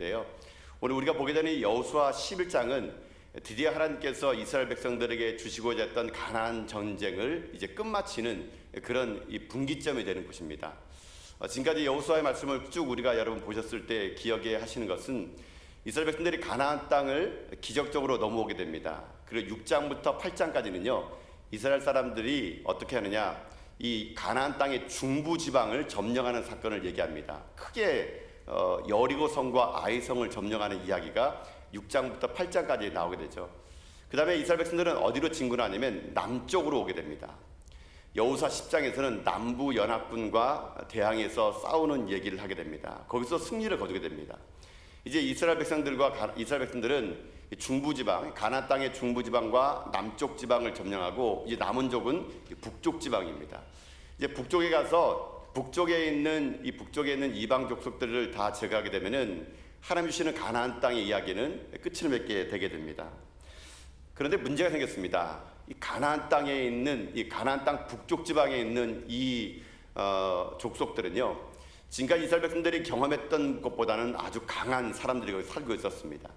되는데요. 오늘 우리가 보게 되는 여호수아 11장은 드디어 하나님께서 이스라엘 백성들에게 주시고자 했던 가나안 전쟁을 이제 끝마치는 그런 이 분기점이 되는 곳입니다. 지금까지 여호수아의 말씀을 쭉 우리가 여러분 보셨을 때 기억해 하시는 것은 이스라엘 백성들이 가나안 땅을 기적적으로 넘어오게 됩니다. 그리고 6장부터 8장까지는요 이스라엘 사람들이 어떻게 하느냐, 이 가나안 땅의 중부 지방을 점령하는 사건을 얘기합니다. 크게 여리고성과 아이성을 점령하는 이야기가 6장부터 8장까지 나오게 되죠. 그 다음에 이스라엘 백성들은 어디로 진군하냐면 남쪽으로 오게 됩니다. 여호수아 10장에서는 남부 연합군과 대항해서 싸우는 얘기를 하게 됩니다. 거기서 승리를 거두게 됩니다. 이제 이스라엘 백성들은 중부 지방, 가나안 땅의 중부 지방과 남쪽 지방을 점령하고 이제 남은 쪽은 북쪽 지방입니다. 이제 북쪽에 가서 북쪽에 있는 이방 족속들을 다 제거하게 되면은 하나님 주시는 가나안 땅의 이야기는 끝을 맺게 되게 됩니다. 그런데 문제가 생겼습니다. 이 가나안 땅에 있는 이 가나안 땅 북쪽 지방에 있는 이 족속들은요, 지금까지 이스라엘 백성들이 경험했던 것보다는 아주 강한 사람들이 거기 살고 있었습니다.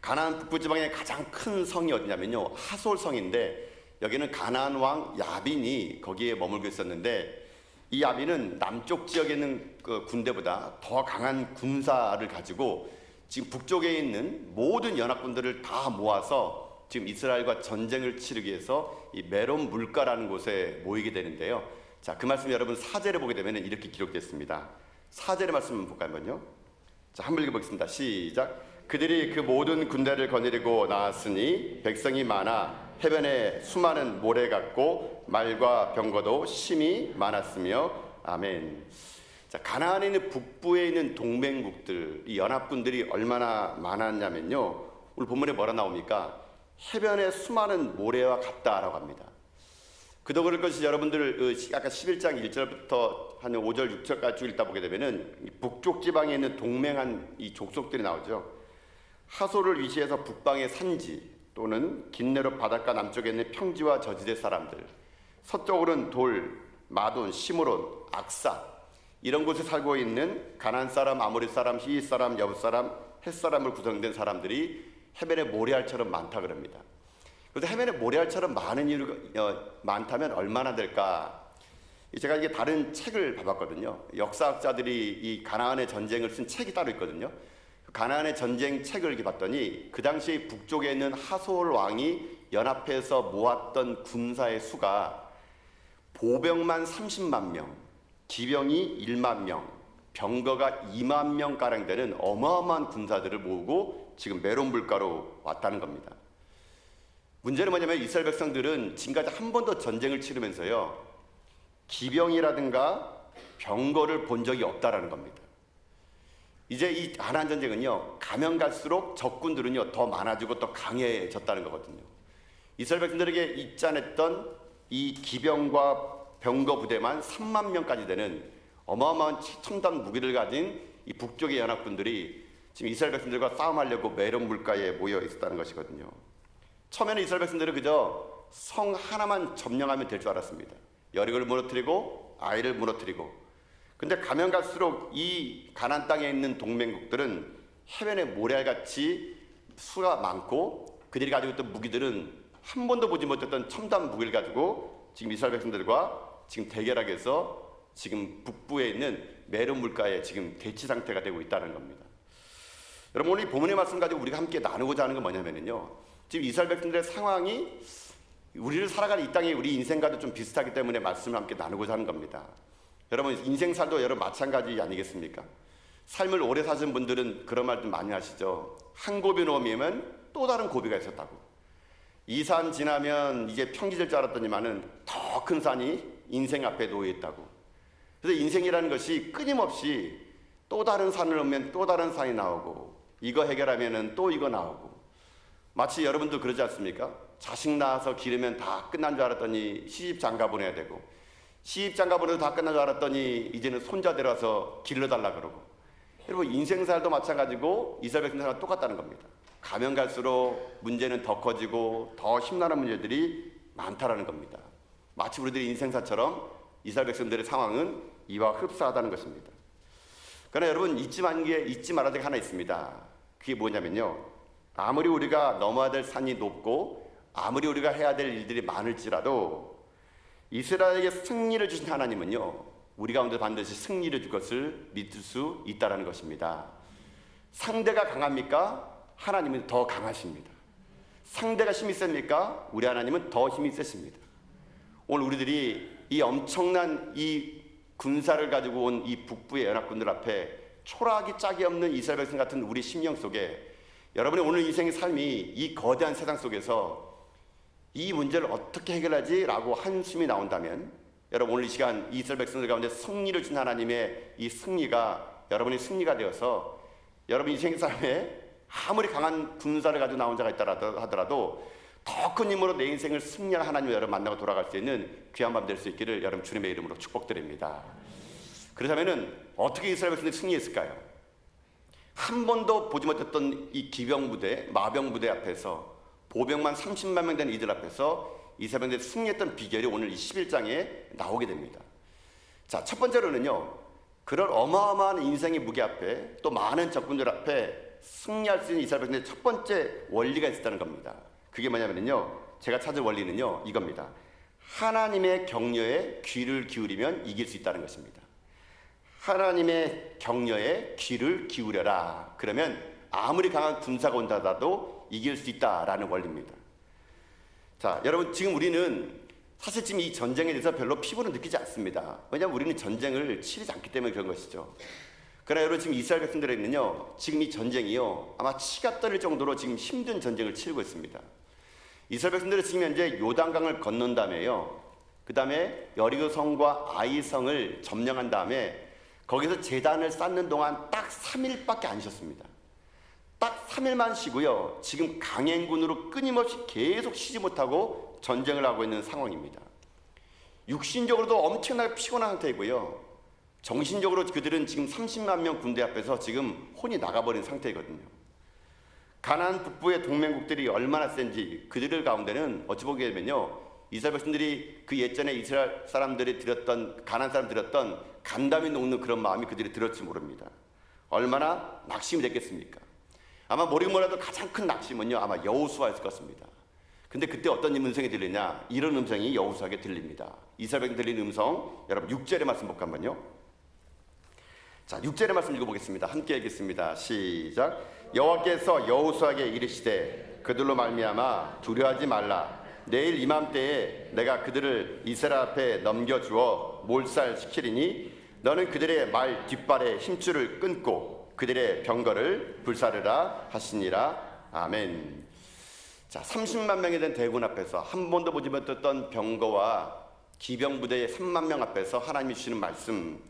가나안 북부 지방의 가장 큰 성이 어디냐면요, 하솔성인데 여기는 가나안 왕 야빈이 거기에 머물고 있었는데, 이 야빈은 남쪽 지역에 있는 그 군대보다 더 강한 군사를 가지고 지금 북쪽에 있는 모든 연합군들을 다 모아서 지금 이스라엘과 전쟁을 치르기 위해서 이 메론 물가라는 곳에 모이게 되는데요. 자, 그 말씀 여러분 사제를 보게 되면 이렇게 기록됐습니다. 사제의 말씀 한번 볼까요, 한번요? 자, 한번 읽어보겠습니다. 시작. 그들이 그 모든 군대를 거느리고 나왔으니 백성이 많아 해변에 수많은 모래 같고 말과 병거도 심히 많았으며. 아멘. 자, 가나안에 있는 북부에 있는 동맹국들, 이 연합군들이 얼마나 많았냐면요, 오늘 본문에 뭐라 나옵니까? 해변에 수많은 모래와 같다라고 합니다. 그도 그럴 것이 여러분들 아까 11장 1절부터 한 5절 6절까지 쭉 읽다 보게 되면은 북쪽 지방에 있는 동맹한 이 족속들이 나오죠. 하솔을 위시해서 북방의 산지 또는 긴네롯 바닷가 남쪽에 있는 평지와 저지대 사람들, 서쪽으로는 돌, 마돈, 시므론, 악사 이런 곳에 살고 있는 가나안 사람, 아모리 사람, 히윗 사람, 여붓 사람, 헷 사람을 구성된 사람들이 해변의 모래알처럼 많다 그럽니다. 그래서 해변에 모래알처럼 많은 이유가 많다면 얼마나 될까? 제가 이게 다른 책을 봐봤거든요. 역사학자들이 이 가나안의 전쟁을 쓴 책이 따로 있거든요. 가나안의 전쟁 책을 이렇게 봤더니 그 당시 북쪽에 있는 하솔 왕이 연합해서 모았던 군사의 수가 보병만 30만 명, 기병이 1만 명, 병거가 2만 명가량 되는 어마어마한 군사들을 모으고 지금 메론 물가로 왔다는 겁니다. 문제는 뭐냐면 이스라엘 백성들은 지금까지 한 번도 전쟁을 치르면서요, 기병이라든가 병거를 본 적이 없다라는 겁니다. 이제 이 가나안 전쟁은요, 가면 갈수록 적군들은요 더 많아지고 더 강해졌다는 거거든요. 이스라엘 백성들에게 입잔했던 이 기병과 병거 부대만 3만 명까지 되는 어마어마한 첨단 무기를 가진 이 북쪽의 연합군들이 지금 이스라엘 백성들과 싸움하려고 메론 물가에 모여 있었다는 것이거든요. 처음에는 이스라엘 백성들은 그저 성 하나만 점령하면 될 줄 알았습니다. 여리고를 무너뜨리고 아이를 무너뜨리고. 근데 가면 갈수록 이 가나안 땅에 있는 동맹국들은 해변에 모래알같이 수가 많고 그들이 가지고 있던 무기들은 한 번도 보지 못했던 첨단 무기를 가지고 지금 이스라엘 백성들과 지금 대결하기 위해서 지금 북부에 있는 메론 물가에 지금 대치 상태가 되고 있다는 겁니다. 여러분, 오늘 이 본문의 말씀 가지고 우리가 함께 나누고자 하는 건 뭐냐면요, 지금 이스라엘 백성들의 상황이 우리를 살아가는 이 땅이 우리 인생과도 좀 비슷하기 때문에 말씀을 함께 나누고자 하는 겁니다. 여러분, 인생살도 여러분 마찬가지 아니겠습니까? 삶을 오래 사신 분들은 그런 말도 많이 하시죠. 한 고비 넘으면 또 다른 고비가 있었다고. 이 산 지나면 이제 평지 될 줄 알았더니만은 더 큰 산이 인생 앞에 놓여 있다고. 그래서 인생이라는 것이 끊임없이 또 다른 산을 넘으면 또 다른 산이 나오고, 이거 해결하면은 또 이거 나오고. 마치 여러분도 그러지 않습니까? 자식 낳아서 기르면 다 끝난 줄 알았더니 시집 장가 보내야 되고, 시집 장가 보내도 다 끝난 줄 알았더니 이제는 손자 데려와서 길러달라 그러고. 여러분, 인생살도 마찬가지고 이스라엘 백성들과 똑같다는 겁니다. 가면 갈수록 문제는 더 커지고 더 힘나는 문제들이 많다라는 겁니다. 마치 우리들의 인생사처럼 이스라엘 백성들의 상황은 이와 흡사하다는 것입니다. 그러나 여러분 잊지 말아야 될 게 하나 있습니다. 그게 뭐냐면요, 아무리 우리가 넘어야 될 산이 높고 아무리 우리가 해야 될 일들이 많을지라도 이스라엘에게 승리를 주신 하나님은요, 우리 가운데 반드시 승리를 줄 것을 믿을 수 있다는 것입니다. 상대가 강합니까? 하나님은 더 강하십니다. 상대가 힘이 셉니까? 우리 하나님은 더 힘이 세십니다. 오늘 우리들이 이 엄청난 이 군사를 가지고 온 이 북부의 연합군들 앞에 초라하기 짝이 없는 이스라엘 백성 같은 우리 심령 속에 여러분의 오늘 인생의 삶이 이 거대한 세상 속에서 이 문제를 어떻게 해결하지? 라고 한숨이 나온다면 여러분 오늘 이 시간 이스라엘 백성들 가운데 승리를 준 하나님의 이 승리가 여러분의 승리가 되어서 여러분 인생의 삶에 아무리 강한 군사를 가지고 나온 자가 있다 하더라도 더 큰 힘으로 내 인생을 승리할 하나님을 여러분 만나고 돌아갈 수 있는 귀한 밤 될 수 있기를 여러분 주님의 이름으로 축복드립니다. 그렇다면 어떻게 이스라엘 백성들이 승리했을까요? 한 번도 보지 못했던 이 기병 부대, 마병 부대 앞에서 보병만 30만 명 되는 이들 앞에서 이스라엘 백성들이 승리했던 비결이 오늘 이 11장에 나오게 됩니다. 자, 첫 번째로는요, 그런 어마어마한 인생의 무게 앞에 또 많은 적군들 앞에 승리할 수 있는 이스라엘 백성들의 첫 번째 원리가 있었다는 겁니다. 그게 뭐냐면요, 제가 찾은 원리는요, 이겁니다. 하나님의 격려에 귀를 기울이면 이길 수 있다는 것입니다. 하나님의 격려에 귀를 기울여라. 그러면 아무리 강한 군사가 온다 하더라도 이길 수 있다라는 원리입니다. 자, 여러분 지금 우리는 사실 지금 이 전쟁에 대해서 별로 피부는 느끼지 않습니다. 왜냐하면 우리는 전쟁을 치르지 않기 때문에 그런 것이죠. 그러나 여러분 지금 이스라엘 백성들에는요, 지금 이 전쟁이요, 아마 치가 떨릴 정도로 지금 힘든 전쟁을 치르고 있습니다. 이스라엘 백성들은 지금 현재 요단강을 건넌 다음에요, 그 다음에 여리고성과 아이성을 점령한 다음에 거기서 제단을 쌓는 동안 딱 3일밖에 안 쉬었습니다. 딱 3일만 쉬고요, 지금 강행군으로 끊임없이 계속 쉬지 못하고 전쟁을 하고 있는 상황입니다. 육신적으로도 엄청나게 피곤한 상태이고요, 정신적으로 그들은 지금 30만 명 군대 앞에서 지금 혼이 나가버린 상태이거든요. 가나안 북부의 동맹국들이 얼마나 센지 그들 가운데는 어찌 보게 되면요, 이스라엘 백성들이 그 예전에 이스라엘 사람들이 들었던, 가나안 사람 들었던 간담이 녹는 그런 마음이 그들이 들었지 모릅니다. 얼마나 낙심이 됐겠습니까? 아마 모르긴 몰라도 가장 큰 낙심은요, 아마 여호수아였을 것 같습니다. 근데 그때 어떤 음성이 들리냐? 이런 음성이 여호수아에게 들립니다. 이스라엘 백성이 들리는 음성, 여러분 6절의 말씀 볼까 한번요. 자, 6절의 말씀 읽어보겠습니다. 함께 읽겠습니다. 시작. 여호와께서 여호수아에게 이르시되 그들로 말미암아 두려워하지 말라. 내일 이맘때에 내가 그들을 이스라엘 앞에 넘겨주어 몰살시키리니 너는 그들의 말 뒷발에 힘줄을 끊고 그들의 병거를 불사르라 하시니라. 아멘. 자, 30만 명이 된 대군 앞에서 한 번도 보지 못했던 병거와 기병부대의 3만 명 앞에서 하나님이 주시는 말씀,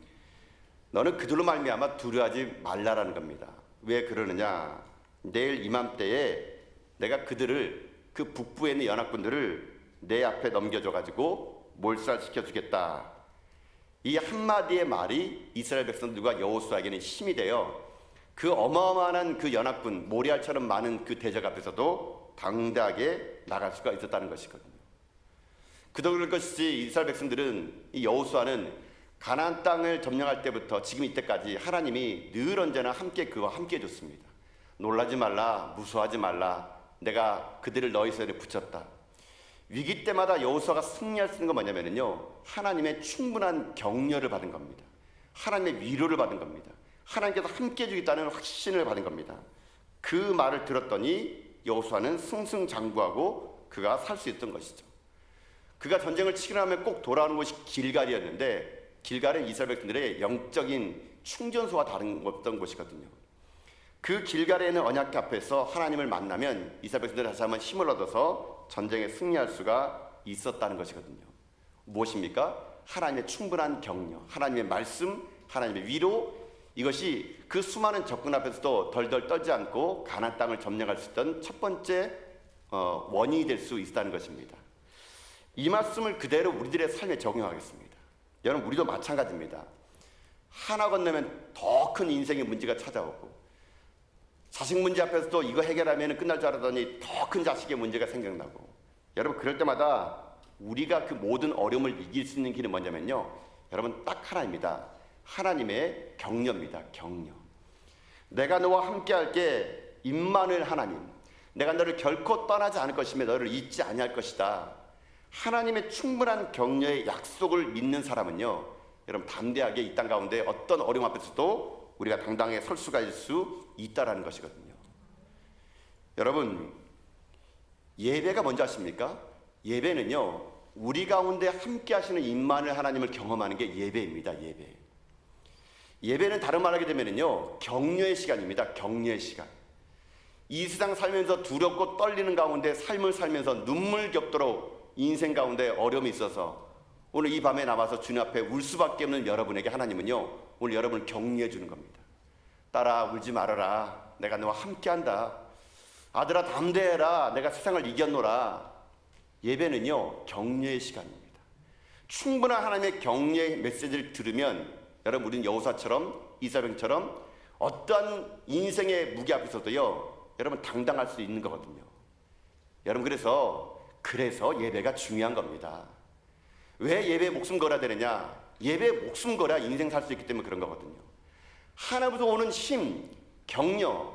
너는 그들로 말미암아 두려워하지 말라라는 겁니다. 왜 그러느냐? 내일 이맘때에 내가 그들을, 그 북부에 있는 연합군들을 내 앞에 넘겨줘가지고 몰살시켜주겠다. 이 한마디의 말이 이스라엘 백성들과 여호수아에게는 힘이 되어 그 어마어마한 그 연합군, 모리알처럼 많은 그 대적 앞에서도 당대하게 나갈 수가 있었다는 것이거든요. 그럴 것이지 이스라엘 백성들은, 이 여호수아는 가나안 땅을 점령할 때부터 지금 이때까지 하나님이 늘 언제나 그와 함께 해줬습니다. 놀라지 말라, 무서워하지 말라, 내가 그들을 너희 손에 붙였다. 위기 때마다 여호수아가 승리할 수 있는 건 뭐냐면요, 하나님의 충분한 격려를 받은 겁니다. 하나님의 위로를 받은 겁니다. 하나님께서 함께 해주겠다는 확신을 받은 겁니다. 그 말을 들었더니 여호수아는 승승장구하고 그가 살 수 있던 것이죠. 그가 전쟁을 치고 나면 꼭 돌아오는 곳이 길갈이었는데, 길갈은 이스라엘 백성들의 영적인 충전소와 다른 없던 곳이거든요. 그 길갈에 있는 언약궤 앞에서 하나님을 만나면 이스라엘 백성들이 다시 한번 힘을 얻어서 전쟁에 승리할 수가 있었다는 것이거든요. 무엇입니까? 하나님의 충분한 격려, 하나님의 말씀, 하나님의 위로, 이것이 그 수많은 적군 앞에서도 덜덜 떨지 않고 가나안 땅을 점령할 수 있던 첫 번째 원인이 될 수 있다는 것입니다. 이 말씀을 그대로 우리들의 삶에 적용하겠습니다. 여러분, 우리도 마찬가지입니다. 하나 건너면 더 큰 인생의 문제가 찾아오고, 자식 문제 앞에서도 이거 해결하면 끝날 줄 알았더니 더 큰 자식의 문제가 생각나고, 여러분 그럴 때마다 우리가 그 모든 어려움을 이길 수 있는 길은 뭐냐면요, 여러분 딱 하나입니다. 하나님의 격려입니다. 격려. 내가 너와 함께할게 임마누엘 하나님, 내가 너를 결코 떠나지 않을 것이며 너를 잊지 아니할 것이다. 하나님의 충분한 격려의 약속을 믿는 사람은요, 여러분 담대하게 이 땅 가운데 어떤 어려움 앞에서도 우리가 당당하게 설 수가 있을 수 있다라는 것이거든요. 여러분, 예배가 뭔지 아십니까? 예배는요, 우리 가운데 함께 하시는 임마누엘 하나님을 경험하는 게 예배입니다. 예배는 다른 말하게 되면은요, 격려의 시간입니다. 격려의 시간. 이 세상 살면서 두렵고 떨리는 가운데 삶을 살면서 눈물 겹도록 인생 가운데 어려움이 있어서 오늘 이 밤에 남아서 주님 앞에 울 수밖에 없는 여러분에게 하나님은요, 오늘 여러분을 격려해 주는 겁니다. 딸아, 울지 말아라. 내가 너와 함께한다. 아들아, 담대해라. 내가 세상을 이겼노라. 예배는요, 격려의 시간입니다. 충분한 하나님의 격려의 메시지를 들으면 여러분, 우리는 여호사처럼 이사벨처럼 어떠한 인생의 무게 앞에서도요, 여러분 당당할 수 있는 거거든요. 여러분, 그래서 예배가 중요한 겁니다. 왜 예배에 목숨 걸어야 되느냐? 예배에 목숨 걸어야 인생 살 수 있기 때문에 그런 거거든요. 하나부터 오는 힘, 격려.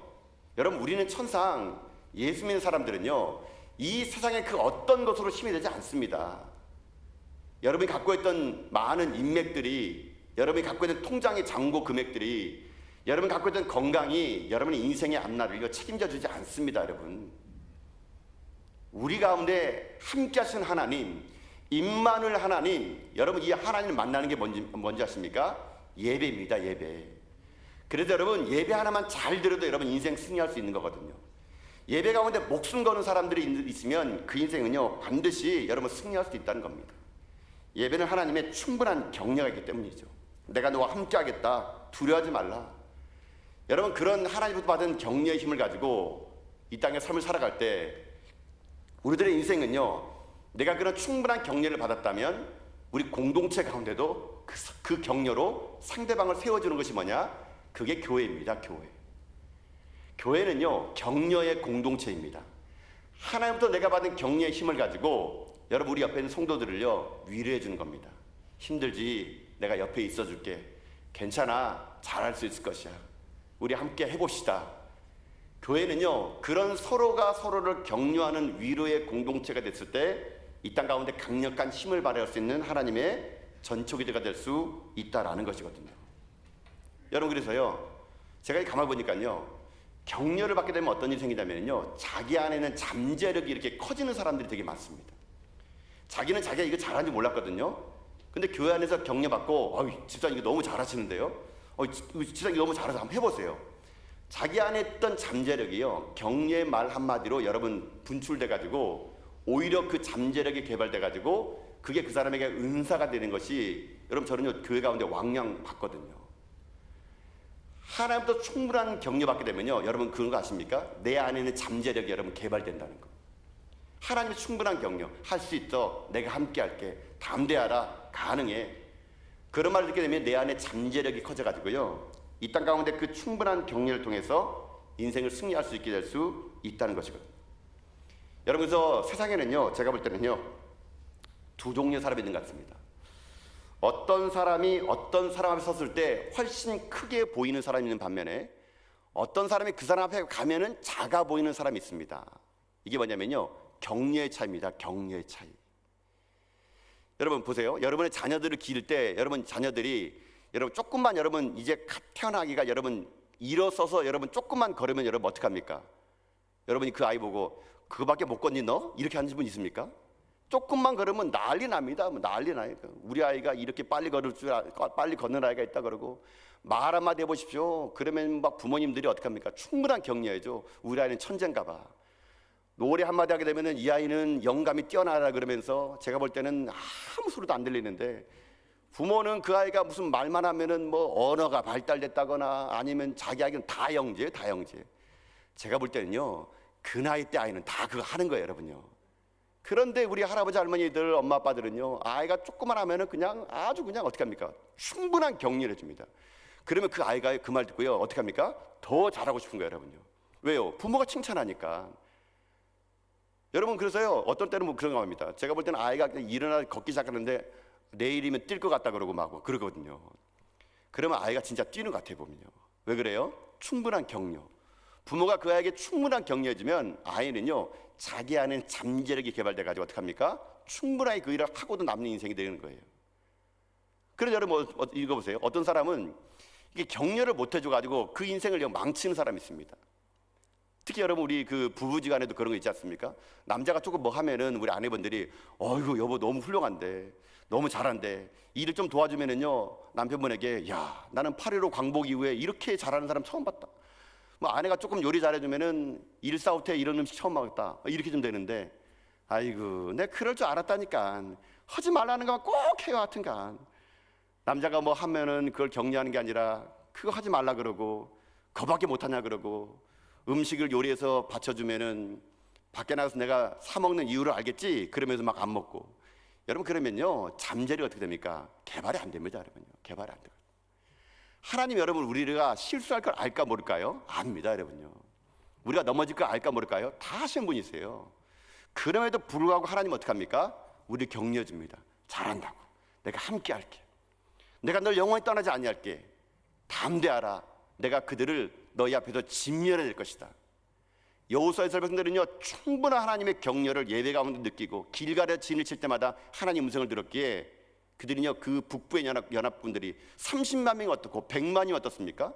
여러분, 우리는 천상 예수 믿는 사람들은요, 이 세상의 그 어떤 것으로 힘이 되지 않습니다. 여러분이 갖고 있던 많은 인맥들이, 여러분이 갖고 있는 통장의 잔고 금액들이, 여러분이 갖고 있던 건강이 여러분의 인생의 앞날을 책임져 주지 않습니다. 여러분, 우리 가운데 함께 하시는 하나님, 임마누엘 하나님, 여러분 이 하나님을 만나는 게 뭔지 아십니까? 예배입니다. 예배. 그래서 여러분, 예배 하나만 잘 들어도 여러분 인생 승리할 수 있는 거거든요. 예배 가운데 목숨 거는 사람들이 있으면 그 인생은요, 반드시 여러분 승리할 수 있다는 겁니다. 예배는 하나님의 충분한 격려가 있기 때문이죠. 내가 너와 함께 하겠다. 두려워하지 말라. 여러분, 그런 하나님부터 받은 격려의 힘을 가지고 이 땅의 삶을 살아갈 때 우리들의 인생은요, 내가 그런 충분한 격려를 받았다면 우리 공동체 가운데도 그 격려로 상대방을 세워주는 것이 뭐냐? 그게 교회입니다. 교회는요, 격려의 공동체입니다. 하나님부터 내가 받은 격려의 힘을 가지고 여러분, 우리 옆에 있는 성도들을요, 위로해 주는 겁니다. 힘들지? 내가 옆에 있어 줄게. 괜찮아. 잘할 수 있을 것이야. 우리 함께 해봅시다. 교회는요, 그런 서로가 서로를 격려하는 위로의 공동체가 됐을 때 이 땅 가운데 강력한 힘을 발휘할 수 있는 하나님의 전초기대가 될 수 있다라는 것이거든요. 여러분, 그래서요, 제가 가만히 보니까요, 격려를 받게 되면 어떤 일이 생기냐면요, 자기 안에는 잠재력이 이렇게 커지는 사람들이 되게 많습니다. 자기는 자기가 이거 잘하는지 몰랐거든요. 근데 교회 안에서 격려받고, 집사님 이거 너무 잘하시는데요? 집사님 이거 너무 잘해서 한번 해보세요. 자기 안에 있던 잠재력이요, 격려의 말 한마디로 여러분 분출돼가지고 오히려 그 잠재력이 개발돼가지고 그게 그 사람에게 은사가 되는 것이, 여러분 저는요, 교회 가운데 왕량 봤거든요. 하나님부터 충분한 격려받게 되면요, 여러분 그런 거 아십니까? 내 안에 있는 잠재력이 여러분 개발된다는 거. 하나님의 충분한 격려, 할 수 있어, 내가 함께 할게, 담대하라, 가능해. 그런 말을 듣게 되면 내 안에 잠재력이 커져가지고요, 이 땅 가운데 그 충분한 격려를 통해서 인생을 승리할 수 있게 될 수 있다는 것이거든요. 여러분, 그래서 세상에는요, 제가 볼 때는요, 두 종류의 사람이 있는 것 같습니다. 어떤 사람이 어떤 사람 앞에 섰을 때 훨씬 크게 보이는 사람이 있는 반면에 어떤 사람이 그 사람 앞에 가면은 작아 보이는 사람이 있습니다. 이게 뭐냐면요, 격려의 차이입니다. 격려의 차이. 여러분 보세요. 여러분의 자녀들을 기를 때 여러분 자녀들이 여러분 조금만, 여러분 이제 태어나기가, 여러분 일어서서 여러분 조금만 걸으면 여러분 어떡합니까? 여러분이 그 아이 보고 그거밖에 못 걷니 너? 이렇게 하는 분 있습니까? 조금만 걸으면 난리 납니다. 난리 나요. 우리 아이가 이렇게 빨리 걷는 아이가 있다 그러고 말 한마디 해보십시오. 그러면 막 부모님들이 어떡합니까? 충분한 격려해줘. 우리 아이는 천재인가 봐. 노래 한마디 하게 되면은 이 아이는 영감이 뛰어나라 그러면서 제가 볼 때는 아무 소리도 안 들리는데, 부모는 그 아이가 무슨 말만 하면은 뭐 언어가 발달됐다거나 아니면 자기 아이는 다영제. 제가 볼 때는요, 그 나이 때 아이는 다 그거 하는 거예요, 여러분요. 그런데 우리 할아버지 할머니들, 엄마 아빠들은요, 아이가 조금만 하면은 그냥 아주 그냥 어떻게 합니까? 충분한 격려를 해줍니다. 그러면 그 아이가 그 말 듣고요, 어떻게 합니까? 더 잘하고 싶은 거예요, 여러분요. 왜요? 부모가 칭찬하니까. 여러분, 그래서요, 어떤 때는 뭐 그런 거 합니다. 제가 볼 때는 아이가 일어나 걷기 시작하는데 내일이면 뛸 것 같다 그러고 막 그러거든요. 그러면 아이가 진짜 뛰는 것 같아요, 보면요. 왜 그래요? 충분한 격려. 부모가 그 아이에게 충분한 격려해주면 아이는요, 자기 안에 잠재력이 개발돼 가지고 어떡합니까? 충분하게 그 일을 하고도 남는 인생이 되는 거예요. 그래서 여러분 읽어보세요. 어떤 사람은 이게 격려를 못 해줘 가지고 그 인생을 망치는 사람이 있습니다. 특히 여러분 우리 그 부부지간에도 그런 거 있지 않습니까? 남자가 조금 뭐 하면은 우리 아내분들이 어이구 여보 너무 훌륭한데, 너무 잘한대, 일을 좀 도와주면은요 남편분에게 야 나는 8.15 광복 이후에 이렇게 잘하는 사람 처음 봤다. 뭐 아내가 조금 요리 잘해주면은 일사후퇴 이런 음식 처음 먹었다, 이렇게 좀 되는데, 아이고 내가 그럴 줄 알았다니까, 하지 말라는 것만 꼭 해요 하여튼간. 남자가 뭐 하면은 그걸 격려하는 게 아니라 그거 하지 말라 그러고, 그거밖에 못하냐 그러고, 음식을 요리해서 받쳐주면은 밖에 나가서 내가 사 먹는 이유를 알겠지 그러면서 막 안 먹고. 여러분 그러면요 잠재력이 어떻게 됩니까? 개발이 안 됩니다. 여러분요, 개발이 안 돼요. 하나님 여러분 우리가 실수할 걸 알까 모를까요? 압니다. 여러분요, 우리가 넘어질 걸 알까 모를까요? 다 아시는 분이세요. 그럼에도 불구하고 하나님 어떻게 합니까? 우리 격려해 줍니다. 잘한다고, 내가 함께 할게, 내가 널 영원히 떠나지 아니할게, 담대하라, 내가 그들을 너희 앞에서 진멸해낼 것이다. 여호수아 이스라엘 백성들은요 충분한 하나님의 격려를 예배 가운데 느끼고 길갈에 진을 칠 때마다 하나님 음성을 들었기에 그들은요 그 북부의 연합군들이 30만 명이 어떻고 100만이 어떻습니까?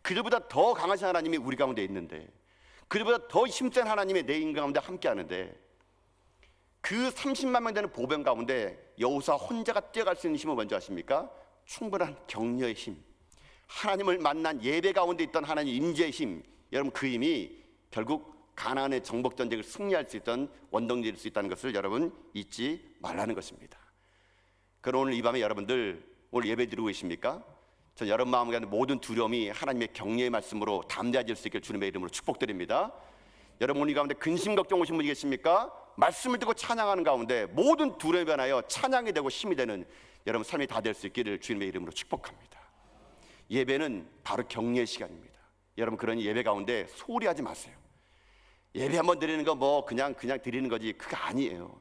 그들보다 더 강하신 하나님이 우리 가운데 있는데, 그들보다 더 힘센 하나님의 내 인간 가운데 함께 하는데, 그 30만 명 되는 보병 가운데 여호수아 혼자가 뛰어갈 수 있는 힘은 뭔지 아십니까? 충분한 격려의 힘, 하나님을 만난 예배 가운데 있던 하나님 임재의 힘. 여러분 그 힘이 결국 가나안의 정복 전쟁을 승리할 수 있던 원동력일 수 있다는 것을 여러분 잊지 말라는 것입니다. 그럼 오늘 이 밤에 여러분들 오늘 예배 드리고 계십니까? 전 여러분 마음에 모든 두려움이 하나님의 격려의 말씀으로 담대해질 수 있게 주님의 이름으로 축복드립니다. 여러분 오늘 이 가운데 근심 걱정 오신 분이 계십니까? 말씀을 듣고 찬양하는 가운데 모든 두려움이 변하여 찬양이 되고 힘이 되는 여러분 삶이 다 될 수 있기를 주님의 이름으로 축복합니다. 예배는 바로 격려의 시간입니다. 여러분 그러니 예배 가운데 소홀히 하지 마세요. 예배 한번 드리는 거 뭐 그냥 드리는 거지 그거 아니에요.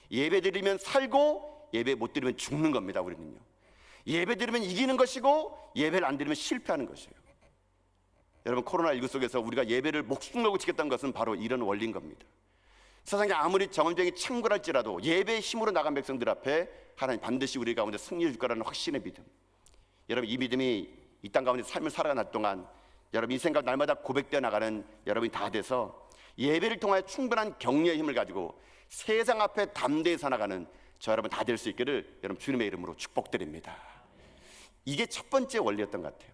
예배 드리면 살고 예배 못 드리면 죽는 겁니다. 우리는요 예배 드리면 이기는 것이고 예배를 안 드리면 실패하는 것이에요. 여러분 코로나19 속에서 우리가 예배를 목숨 걸고 지켰다는 것은 바로 이런 원리인 겁니다. 세상에 아무리 정언병이 창궐할지라도 예배의 힘으로 나간 백성들 앞에 하나님 반드시 우리 가운데 승리해 줄 거라는 확신의 믿음. 여러분 이 믿음이 이 땅 가운데 삶을 살아갈 동안 여러분 인생과 날마다 고백되어 나가는 여러분이 다 돼서 예배를 통하여 충분한 격려의 힘을 가지고 세상 앞에 담대히 살아가는 저 여러분 다 될 수 있기를 여러분 주님의 이름으로 축복드립니다. 이게 첫 번째 원리였던 것 같아요.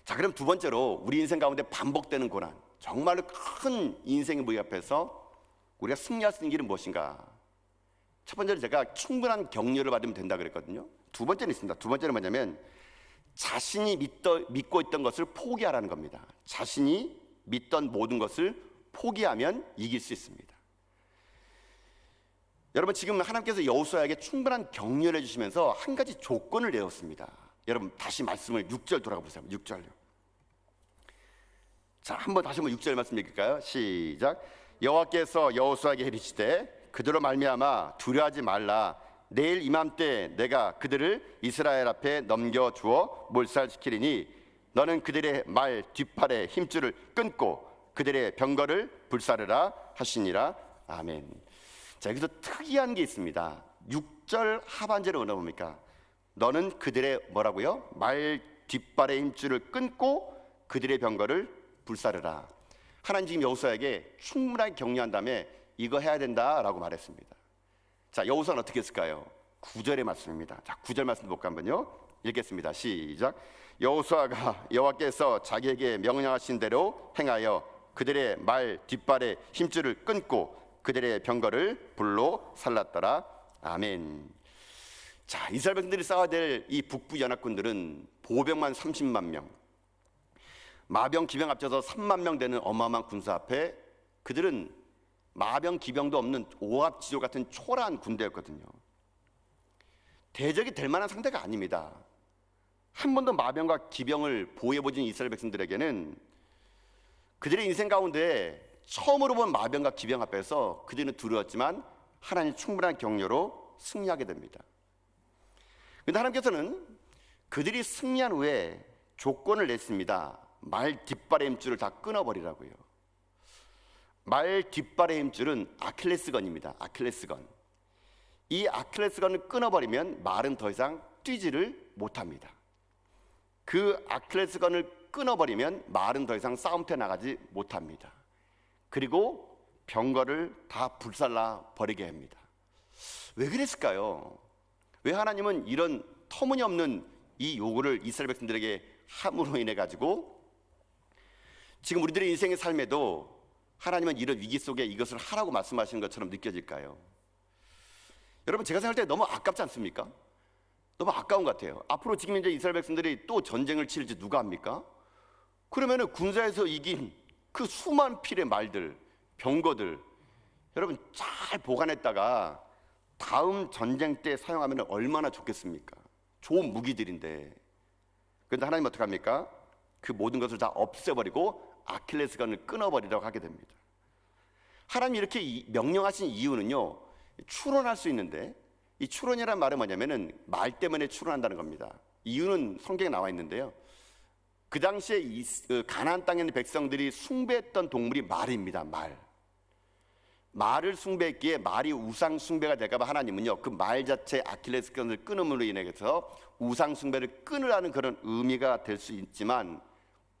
자, 그럼 두 번째로 우리 인생 가운데 반복되는 고난, 정말로 큰 인생의 무게 앞에서 우리가 승리할 수 있는 길은 무엇인가? 첫 번째로 제가 충분한 격려를 받으면 된다 그랬거든요. 두 번째는 있습니다. 두 번째는 뭐냐면 자신이 믿고 있던 것을 포기하라는 겁니다. 자신이 믿던 모든 것을 포기하면 이길 수 있습니다. 여러분 지금 하나님께서 여호수아에게 충분한 격려를 해주시면서 한 가지 조건을 내었습니다. 여러분 다시 말씀을 6절 돌아가 보세요. 6절요. 자, 다시 한번 6절 말씀 읽을까요? 시작. 여호와께서 여호수아에게 이르시되 그들로 말미암아 두려워하지 말라. 내일 이맘때 내가 그들을 이스라엘 앞에 넘겨주어 몰살시키리니 너는 그들의 말 뒷팔에 힘줄을 끊고 그들의 병거를 불사르라 하시니라. 아멘. 자, 여기서 특이한 게 있습니다. 6절 하반절에 뭐라 봅니까? 너는 그들의 뭐라고요? 말 뒷발의 힘줄을 끊고 그들의 병거를 불사르라. 하나님 지금 여호수아에게 충분하게 격려한 다음에 이거 해야 된다라고 말했습니다. 자, 여호수아는 어떻게 했을까요? 9절의 말씀입니다. 자, 9절 말씀 볼까 한번요. 읽겠습니다. 시작. 여호수아가 여호와께서 자기에게 명령하신 대로 행하여 그들의 말 뒷발의 힘줄을 끊고 그들의 병거를 불로 살랐더라. 아멘. 자, 이스라엘 백성들이 싸워야 될 이 북부 연합군들은 보병만 30만 명, 마병 기병 합쳐서 3만 명 되는 어마어마한 군사 앞에 그들은 마병 기병도 없는 오합지졸 같은 초라한 군대였거든요. 대적이 될 만한 상대가 아닙니다. 한 번도 마병과 기병을 보호해보진 이스라엘 백성들에게는 그들의 인생 가운데 처음으로 본 마병과 기병 앞에서 그들은 두려웠지만 하나님의 충분한 격려로 승리하게 됩니다. 그런데 하나님께서는 그들이 승리한 후에 조건을 냈습니다. 말 뒷발의 힘줄을 다 끊어버리라고요. 말 뒷발의 힘줄은 아킬레스건입니다. 아킬레스건. 이 아킬레스건을 끊어버리면 말은 더 이상 뛰지를 못합니다. 그 아킬레스건을 끊어버리면 말은 더 이상 싸움터에 나가지 못합니다. 그리고 병거를 다 불살라 버리게 합니다. 왜 그랬을까요? 왜 하나님은 이런 터무니없는 이 요구를 이스라엘 백성들에게 함으로 인해 가지고 지금 우리들의 인생의 삶에도 하나님은 이런 위기 속에 이것을 하라고 말씀하시는 것처럼 느껴질까요? 여러분, 제가 생각할 때 너무 아깝지 않습니까? 너무 아까운 것 같아요. 앞으로 지금 이제 이스라엘 백성들이 또 전쟁을 치를지 누가 합니까? 그러면은 군사에서 이긴 그 수만 필의 말들, 병거들, 여러분 잘 보관했다가 다음 전쟁 때 사용하면 얼마나 좋겠습니까? 좋은 무기들인데. 그런데 하나님 어떻게 합니까? 그 모든 것을 다 없애버리고 아킬레스건을 끊어버리라고 하게 됩니다. 하나님이 이렇게 명령하신 이유는요, 추론할 수 있는데, 이 추론이라는 말은 뭐냐면은 말 때문에 추론한다는 겁니다. 이유는 성경에 나와 있는데요, 그 당시에 가나안 땅에 있는 백성들이 숭배했던 동물이 말입니다. 말을 숭배했기에 말이 우상 숭배가 될까 봐 하나님은요, 그 말 자체 아킬레스건을 끊음으로 인해서 우상 숭배를 끊으라는 그런 의미가 될 수 있지만,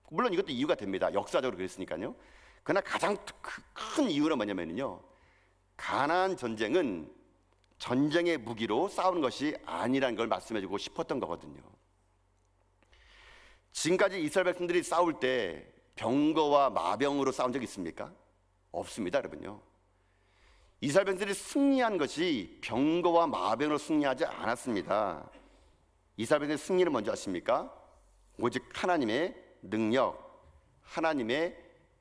물론 이것도 이유가 됩니다. 역사적으로 그랬으니까요. 그러나 가장 큰 이유는 뭐냐면요, 가나안 전쟁은 전쟁의 무기로 싸우는 것이 아니라는 걸 말씀해주고 싶었던 거거든요. 지금까지 이스라엘 백성들이 싸울 때 병거와 마병으로 싸운 적 있습니까? 없습니다, 여러분요. 이스라엘 백성들이 승리한 것이 병거와 마병으로 승리하지 않았습니다. 이스라엘 백성들의 승리는 뭔지 아십니까? 오직 하나님의 능력, 하나님의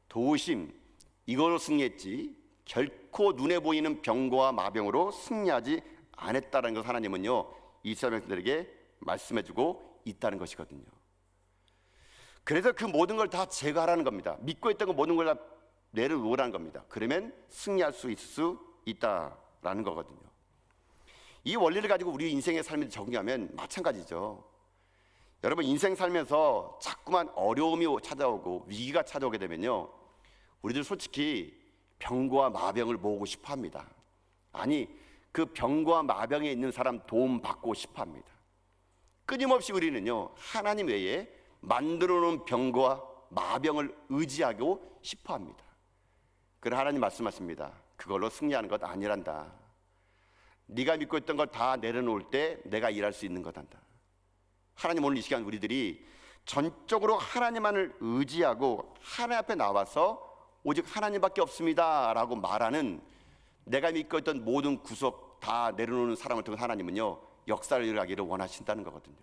도우심, 이걸로 승리했지 결코 눈에 보이는 병거와 마병으로 승리하지 않았다는 것을 하나님은요, 이스라엘 백성들에게 말씀해주고 있다는 것이거든요. 그래서 그 모든 걸 다 제거하라는 겁니다. 믿고 있던 그 모든 걸 다 내려놓으라는 겁니다. 그러면 승리할 수 있을 수 있다라는 거거든요. 이 원리를 가지고 우리 인생의 삶에 적용하면 마찬가지죠. 여러분, 인생 살면서 자꾸만 어려움이 찾아오고 위기가 찾아오게 되면요, 우리들 솔직히 병거와 마병을 모으고 싶어 합니다. 아니, 그 병거와 마병에 있는 사람 도움 받고 싶어 합니다. 끊임없이 우리는요, 하나님 외에 만들어 놓은 병거와 마병을 의지하고 싶어 합니다. 그러나 하나님 말씀하십니다. 그걸로 승리하는 것 아니란다. 네가 믿고 있던 걸 다 내려놓을 때 내가 일할 수 있는 거단다. 하나님, 오늘 이 시간 우리들이 전적으로 하나님만을 의지하고 하나님 앞에 나와서 오직 하나님밖에 없습니다 라고 말하는, 내가 믿고 있던 모든 구속 다 내려놓는 사람을 통해 하나님은요, 역사를 일어나기를 원하신다는 거거든요.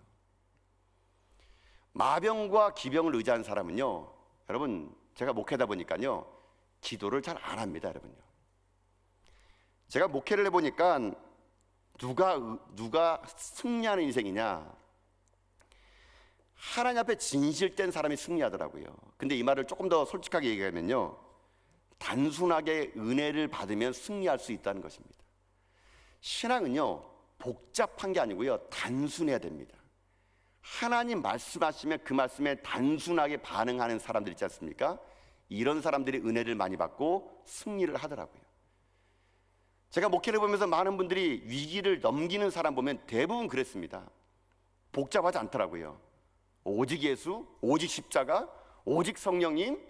마병과 기병을 의지하는 사람은요, 여러분, 제가 목회다 보니까요, 기도를 잘 안 합니다, 여러분요. 제가 목회를 해보니까 누가 승리하는 인생이냐, 하나님 앞에 진실된 사람이 승리하더라고요. 근데 이 말을 조금 더 솔직하게 얘기하면요, 단순하게 은혜를 받으면 승리할 수 있다는 것입니다. 신앙은요, 복잡한 게 아니고요, 단순해야 됩니다. 하나님 말씀하시면 그 말씀에 단순하게 반응하는 사람들 있지 않습니까? 이런 사람들이 은혜를 많이 받고 승리를 하더라고요. 제가 목회를 보면서 많은 분들이 위기를 넘기는 사람 보면 대부분 그랬습니다. 복잡하지 않더라고요. 오직 예수, 오직 십자가, 오직 성령님,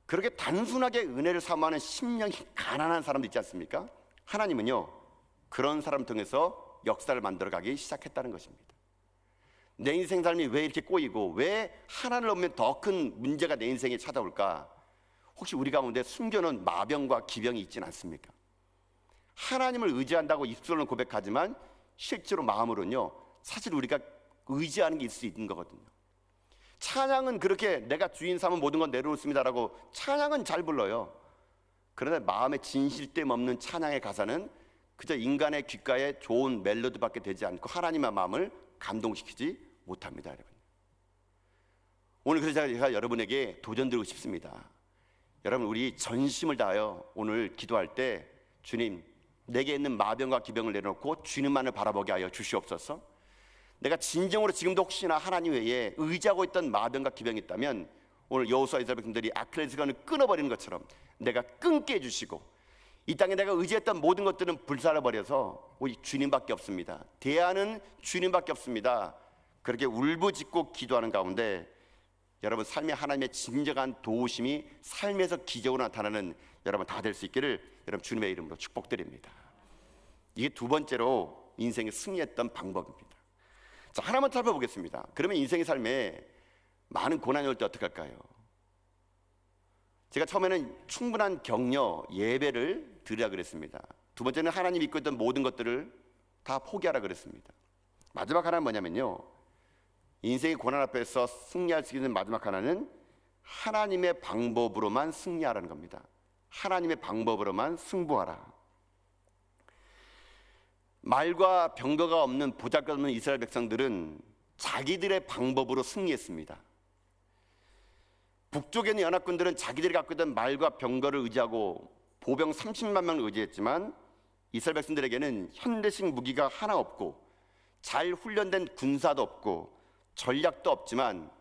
그렇게 단순하게 은혜를 사모하는 심령이 가난한 사람도 있지 않습니까? 하나님은요, 그런 사람 통해서 역사를 만들어가기 시작했다는 것입니다. 내 인생 삶이 왜 이렇게 꼬이고 왜 하나님을 넘으면 더 큰 문제가 내 인생에 찾아올까? 혹시 우리 가운데 숨겨놓은 마병과 기병이 있지는 않습니까? 하나님을 의지한다고 입술로는 고백하지만 실제로 마음으로는요, 사실 우리가 의지하는 게 있을 수 있는 거거든요. 찬양은 그렇게 내가 주인 삼은 모든 건 내려놓습니다라고 찬양은 잘 불러요. 그런데 마음에 진실됨 없는 찬양의 가사는 그저 인간의 귓가에 좋은 멜로디밖에 되지 않고 하나님의 마음을 감동시키지 못합니다, 여러분. 오늘 그래서 제가 여러분에게 도전드리고 싶습니다. 여러분, 우리 전심을 다하여 오늘 기도할 때, 주님, 내게 있는 마병과 기병을 내려놓고 주님만을 바라보게 하여 주시옵소서. 내가 진정으로 지금도 혹시나 하나님 외에 의지하고 있던 마병과 기병이 있다면 오늘 여호수아 이스라엘 백성들이 아킬레스건을 끊어버리는 것처럼 내가 끊게 해주시고 이 땅에 내가 의지했던 모든 것들은 불살라버려서 우리 주님밖에 없습니다. 대안은 주님밖에 없습니다. 그렇게 울부짖고 기도하는 가운데 여러분 삶의 하나님의 진정한 도우심이 삶에서 기적으로 나타나는 여러분 다 될 수 있기를 여러분 주님의 이름으로 축복드립니다. 이게 두 번째로 인생에 승리했던 방법입니다. 자, 하나만 살펴보겠습니다. 그러면 인생의 삶에 많은 고난이 올 때 어떻게 할까요? 제가 처음에는 충분한 격려, 예배를 드리라 그랬습니다. 두 번째는 하나님 믿고 있던 모든 것들을 다 포기하라 그랬습니다. 마지막 하나는 뭐냐면요, 인생의 고난 앞에서 승리할 수 있는 마지막 하나는 하나님의 방법으로만 승리하라는 겁니다. 하나님의 방법으로만 승부하라. 말과 병거가 없는 보잘것없는 이스라엘 백성들은 자기들의 방법으로 승리했습니다. 북쪽에 있는 연합군들은 자기들이 갖고 있던 말과 병거를 의지하고 보병 30만 명을 의지했지만 이스라엘 백성들에게는 현대식 무기가 하나 없고 잘 훈련된 군사도 없고 전략도 없지만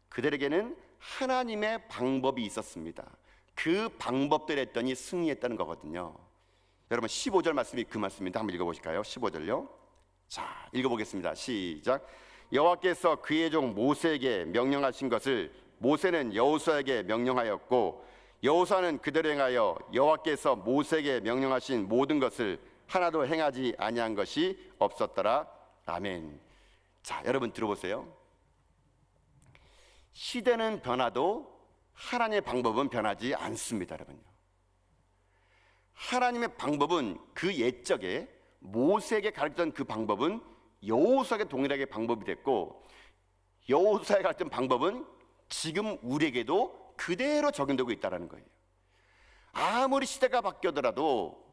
그들에게는 하나님의 방법이 있었습니다. 그 방법대로 했더니 승리했다는 거거든요. 여러분 15절 말씀이 그 말씀인데 한번 읽어보실까요? 15절요. 자, 읽어보겠습니다. 시작. 여호와께서 그의 종 모세에게 명령하신 것을 모세는 여호수아에게 명령하였고 여호수아는 그대로 행하여 여호와께서 모세에게 명령하신 모든 것을 하나도 행하지 아니한 것이 없었더라. 아멘. 자, 여러분 들어보세요. 시대는 변화도 하나님의 방법은 변하지 않습니다. 여러분요, 하나님의 방법은 그 옛적에 모세에게 가르쳤던 그 방법은 여호수아에게 동일하게 방법이 됐고 여호수아에게 가르쳤던 방법은 지금 우리에게도 그대로 적용되고 있다는 거예요. 아무리 시대가 바뀌더라도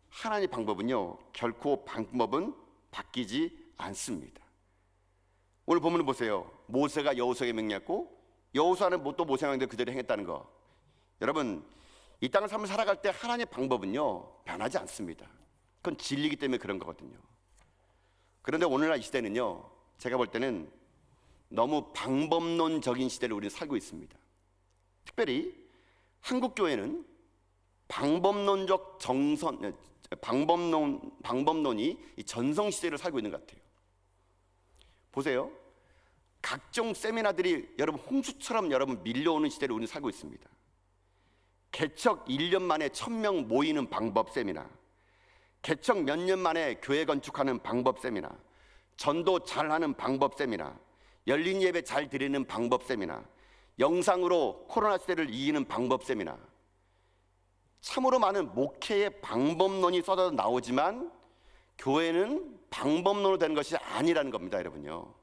하나님의 방법은요 결코 방법은 바뀌지 않습니다. 오늘 본문을 보세요. 모세가 여호수아에게 명령했고 여호수아는 또 모세가 명령대로 그대로 행했다는 거. 여러분 이 땅을 삶을 살아갈 때 하나님의 방법은요 변하지 않습니다. 그건 진리이기 때문에 그런 거거든요. 그런데 오늘날 이 시대는요 제가 볼 때는 너무 방법론적인 시대를 우리는 살고 있습니다. 특별히 한국 교회는 방법론적 방법론이 전성 시대를 살고 있는 것 같아요. 보세요. 각종 세미나들이 여러분 홍수처럼 여러분 밀려오는 시대를 우리는 살고 있습니다. 개척 1년 만에 1000명 모이는 방법 세미나, 개척 몇 년 만에 교회 건축하는 방법 세미나, 전도 잘하는 방법 세미나, 열린 예배 잘 드리는 방법 세미나, 영상으로 코로나 시대를 이기는 방법 세미나, 참으로 많은 목회의 방법론이 쏟아져 나오지만 교회는 방법론으로 되는 것이 아니라는 겁니다. 여러분요,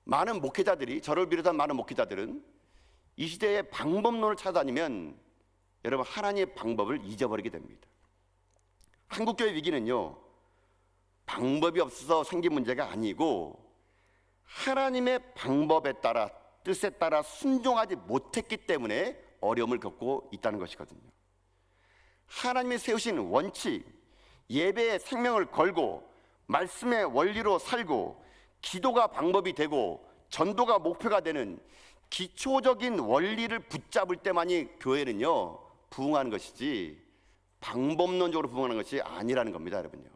많은 목회자들이, 저를 비롯한 많은 목회자들은 이 시대의 방법론을 찾아다니면 여러분 하나님의 방법을 잊어버리게 됩니다. 한국교회 위기는요 방법이 없어서 생긴 문제가 아니고 하나님의 방법에 따라 뜻에 따라 순종하지 못했기 때문에 어려움을 겪고 있다는 것이거든요. 하나님이 세우신 원칙, 예배에 생명을 걸고 말씀의 원리로 살고 기도가 방법이 되고 전도가 목표가 되는 기초적인 원리를 붙잡을 때만이 교회는요 부흥하는 것이지 방법론적으로 부흥하는 것이 아니라는 겁니다. 여러분요,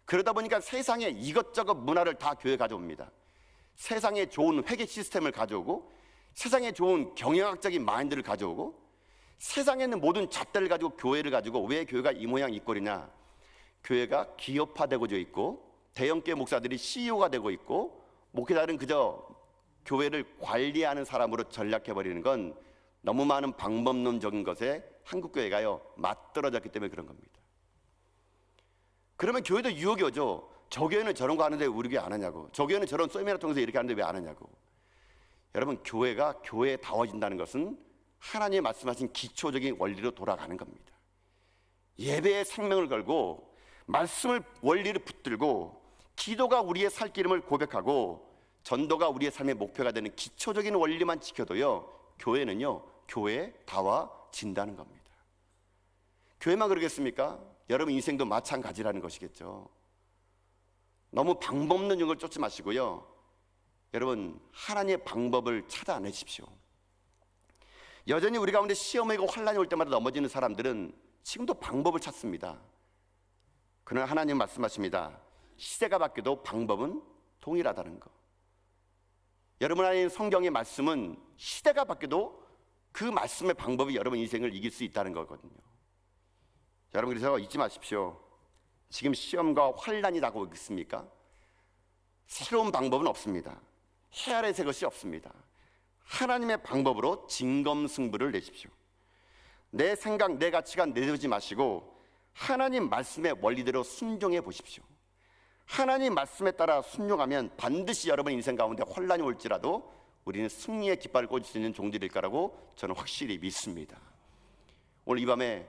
그러다 보니까 세상에 이것저것 문화를 다 교회에 가져옵니다. 세상에 좋은 회계 시스템을 가져오고 세상에 좋은 경영학적인 마인드를 가져오고 세상에 있는 모든 잣대를 가지고 교회를 가지고, 왜 교회가 이 모양 이 꼴이냐, 교회가 기업화되고 있고 대형교회 목사들이 CEO가 되고 있고 목회자들은 그저 교회를 관리하는 사람으로 전락해버리는 건 너무 많은 방법론적인 것에 한국교회가요 맞떨어졌기 때문에 그런 겁니다. 그러면 교회도 유혹이 오죠. 저 교회는 저런 거 하는데 우리 교회 안 하냐고, 저 교회는 저런 세미나 통해서 이렇게 하는데 왜 안 하냐고. 여러분 교회가 교회다워진다는 것은 하나님이 말씀하신 기초적인 원리로 돌아가는 겁니다. 예배에 생명을 걸고 말씀을 원리를 붙들고 기도가 우리의 살 길임을 고백하고 전도가 우리의 삶의 목표가 되는 기초적인 원리만 지켜도요 교회는요 교회다워진다는 겁니다. 교회만 그러겠습니까? 여러분 인생도 마찬가지라는 것이겠죠. 너무 방법 없는 걸 쫓지 마시고요. 여러분, 하나님의 방법을 찾아내십시오. 여전히 우리 가운데 시험이고 환란이 올 때마다 넘어지는 사람들은 지금도 방법을 찾습니다. 그러나 하나님 말씀하십니다. 시대가 바뀌어도 방법은 동일하다는 거. 여러분 안에 있는 성경의 말씀은 시대가 바뀌어도 그 말씀의 방법이 여러분 인생을 이길 수 있다는 거거든요. 여러분, 그래서 잊지 마십시오. 지금 시험과 환란이 다가오고 있습니까? 새로운 방법은 없습니다. 헤아려야 할 것이 없습니다. 하나님의 방법으로 진검승부를 내십시오. 내 생각, 내 가치관 내세우지 마시고 하나님 말씀의 원리대로 순종해 보십시오. 하나님 말씀에 따라 순종하면 반드시 여러분 인생 가운데 혼란이 올지라도 우리는 승리의 깃발을 꽂을 수 있는 종들일 거라고 저는 확실히 믿습니다. 오늘 이 밤에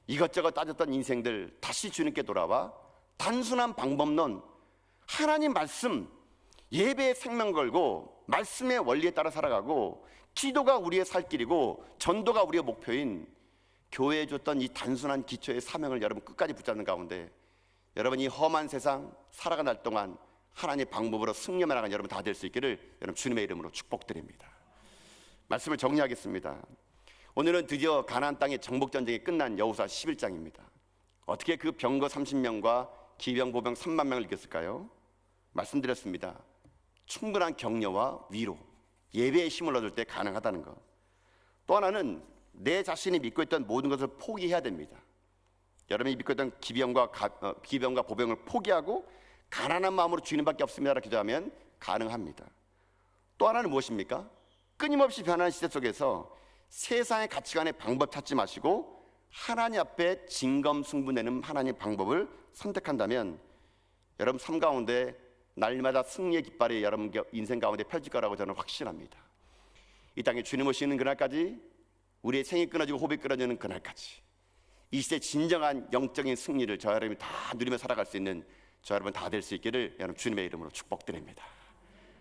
이것저것 따졌던 인생들 다시 주님께 돌아와 단순한 방법론, 하나님 말씀, 예배에 생명 걸고 말씀의 원리에 따라 살아가고 기도가 우리의 살 길이고 전도가 우리의 목표인 교회에 줬던 이 단순한 기초의 사명을 여러분 끝까지 붙잡는 가운데 여러분 이 험한 세상 살아가는 날 동안 하나님의 방법으로 승리해 나가는 여러분 다 될 수 있기를 여러분 주님의 이름으로 축복드립니다. 말씀을 정리하겠습니다. 오늘은 드디어 가나안 땅의 정복 전쟁이 끝난 여호수아 11장입니다. 어떻게 그 병거 30명과 기병 보병 3만 명을 이겼을까요? 말씀드렸습니다. 충분한 격려와 위로, 예배의 힘을 얻을 때 가능하다는 것. 또 하나는 내 자신이 믿고 있던 모든 것을 포기해야 됩니다. 여러분이 믿고 있던 기병과 보병을 포기하고 가난한 마음으로 주님밖에 없습니다라고 기도하면 가능합니다. 또 하나는 무엇입니까? 끊임없이 변하는 시대 속에서 세상의 가치관의 방법 찾지 마시고 하나님 앞에 진검승부내는 하나님의 방법을 선택한다면 여러분 삶 가운데 날마다 승리의 깃발이 여러분 인생 가운데 펼칠 거라고 저는 확신합니다. 이 땅에 주님 오시는 그날까지, 우리의 생이 끊어지고 호흡이 끊어지는 그날까지 이 시대 진정한 영적인 승리를 저 여러분이 다 누리며 살아갈 수 있는 저 여러분 다 될 수 있기를 여러분 주님의 이름으로 축복드립니다.